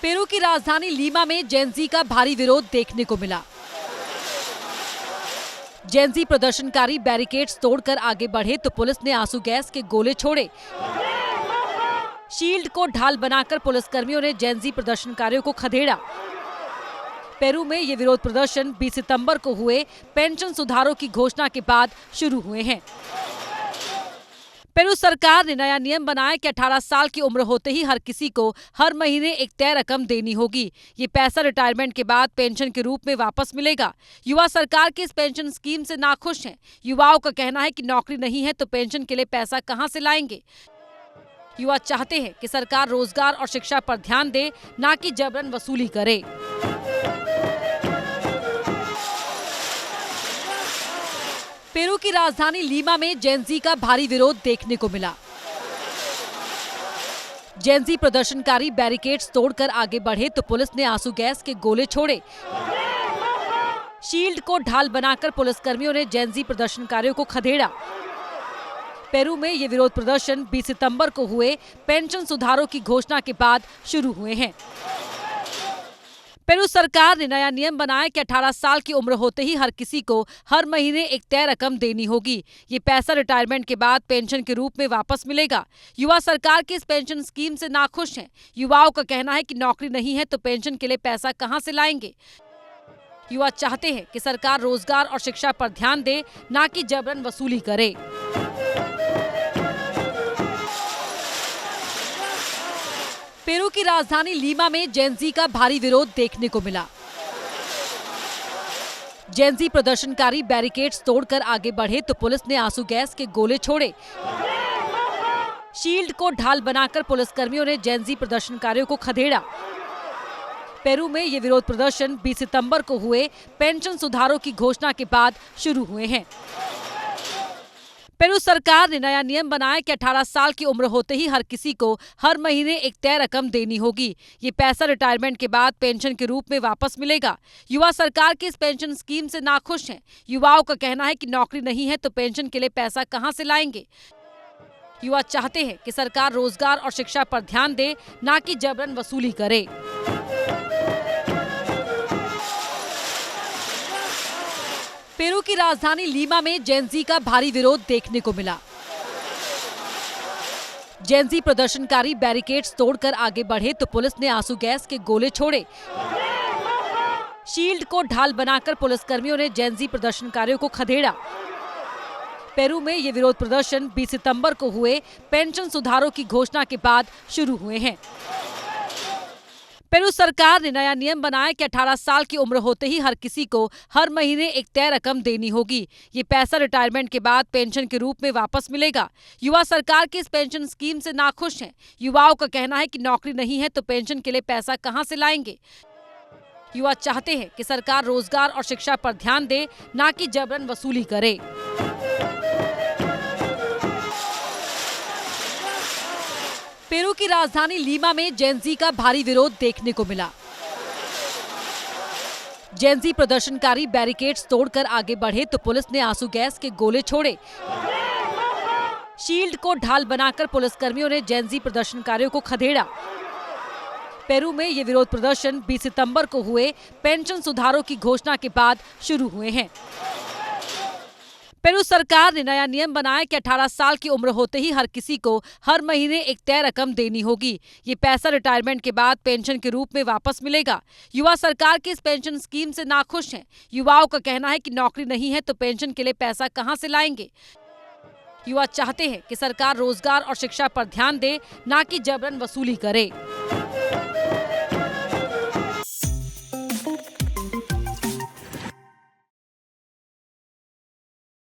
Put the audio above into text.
Peru की राजधानी Lima में जेनजी का भारी विरोध देखने को मिला। जेनजी प्रदर्शनकारी बैरिकेड्स तोड़कर आगे बढ़े तो पुलिस ने आंसू गैस के गोले छोड़े। शील्ड को ढाल बनाकर पुलिसकर्मियों ने जेनजी प्रदर्शनकारियों को खदेड़ा। पेरू में ये विरोध प्रदर्शन 20 सितंबर को हुए पेंशन सुधारों की घोषणा के बाद शुरू हुए हैं। पेरू सरकार ने नया नियम बनाया कि 18 साल की उम्र होते ही हर किसी को हर महीने एक तय रकम देनी होगी। ये पैसा रिटायरमेंट के बाद पेंशन के रूप में वापस मिलेगा। युवा सरकार की इस पेंशन स्कीम से नाखुश हैं। युवाओं का कहना है कि नौकरी नहीं है तो पेंशन के लिए पैसा कहां से लाएंगे। युवा चाहते हैं कि सरकार रोजगार और शिक्षा पर ध्यान दे, न कि जबरन वसूली करे। पेरू की राजधानी लीमा में जेनजी का भारी विरोध देखने को मिला। जेनजी प्रदर्शनकारी बैरिकेड्स तोड़कर आगे बढ़े तो पुलिस ने आंसू गैस के गोले छोड़े। शील्ड को ढाल बनाकर पुलिसकर्मियों ने जेनजी प्रदर्शनकारियों को खदेड़ा। पेरू में ये विरोध प्रदर्शन 20 सितंबर को हुए पेंशन सुधारों की घोषणा के बाद शुरू हुए हैं। पेरू सरकार ने नया नियम बनाया कि 18 साल की उम्र होते ही हर किसी को हर महीने एक तय रकम देनी होगी। ये पैसा रिटायरमेंट के बाद पेंशन के रूप में वापस मिलेगा। युवा सरकार की इस पेंशन स्कीम से नाखुश हैं। युवाओं का कहना है कि नौकरी नहीं है तो पेंशन के लिए पैसा कहां से लाएंगे। युवा चाहते हैं कि सरकार रोजगार और शिक्षा पर ध्यान दे, न कि जबरन वसूली करे। पेरू की राजधानी लीमा में जेनजी का भारी विरोध देखने को मिला। जेनजी प्रदर्शनकारी बैरिकेड्स तोड़कर आगे बढ़े तो पुलिस ने आंसू गैस के गोले छोड़े। शील्ड को ढाल बनाकर पुलिसकर्मियों ने जेनजी प्रदर्शनकारियों को खदेड़ा। पेरू में ये विरोध प्रदर्शन 20 सितंबर को हुए पेंशन सुधारों की घोषणा के बाद शुरू हुए हैं। पेरू सरकार ने नया नियम बनाया कि 18 साल की उम्र होते ही हर किसी को हर महीने एक तय रकम देनी होगी। ये पैसा रिटायरमेंट के बाद पेंशन के रूप में वापस मिलेगा। युवा सरकार की इस पेंशन स्कीम से नाखुश हैं। युवाओं का कहना है कि नौकरी नहीं है तो पेंशन के लिए पैसा कहां से लाएंगे। युवा चाहते हैं कि सरकार रोजगार और शिक्षा पर ध्यान दे, न कि जबरन वसूली करे। पेरू की राजधानी लीमा में जेनजी का भारी विरोध देखने को मिला। जेनजी प्रदर्शनकारी बैरिकेड्स तोड़कर आगे बढ़े तो पुलिस ने आंसू गैस के गोले छोड़े। शील्ड को ढाल बनाकर पुलिसकर्मियों ने जेनजी प्रदर्शनकारियों को खदेड़ा। पेरू में ये विरोध प्रदर्शन 20 सितंबर को हुए पेंशन सुधारों की घोषणा के बाद शुरू हुए हैं। पेरू सरकार ने नया नियम बनाया कि 18 साल की उम्र होते ही हर किसी को हर महीने एक तय रकम देनी होगी। ये पैसा रिटायरमेंट के बाद पेंशन के रूप में वापस मिलेगा। युवा सरकार की इस पेंशन स्कीम से नाखुश हैं। युवाओं का कहना है कि नौकरी नहीं है तो पेंशन के लिए पैसा कहां से लाएंगे। युवा चाहते हैं कि सरकार रोजगार और शिक्षा पर ध्यान दे, न कि जबरन वसूली करे। पेरू की राजधानी लीमा में जेनजी का भारी विरोध देखने को मिला। जेनजी प्रदर्शनकारी बैरिकेड्स तोड़कर आगे बढ़े तो पुलिस ने आंसू गैस के गोले छोड़े। शील्ड को ढाल बनाकर पुलिसकर्मियों ने जेनजी प्रदर्शनकारियों को खदेड़ा। पेरू में ये विरोध प्रदर्शन 20 सितंबर को हुए पेंशन सुधारों की घोषणा के बाद शुरू हुए हैं। पेरू सरकार ने नया नियम बनाया कि 18 साल की उम्र होते ही हर किसी को हर महीने एक तय रकम देनी होगी। ये पैसा रिटायरमेंट के बाद पेंशन के रूप में वापस मिलेगा। युवा सरकार की इस पेंशन स्कीम से नाखुश हैं। युवाओं का कहना है कि नौकरी नहीं है तो पेंशन के लिए पैसा कहां से लाएंगे। युवा चाहते हैं कि सरकार रोजगार और शिक्षा पर ध्यान दे, न कि जबरन वसूली करे।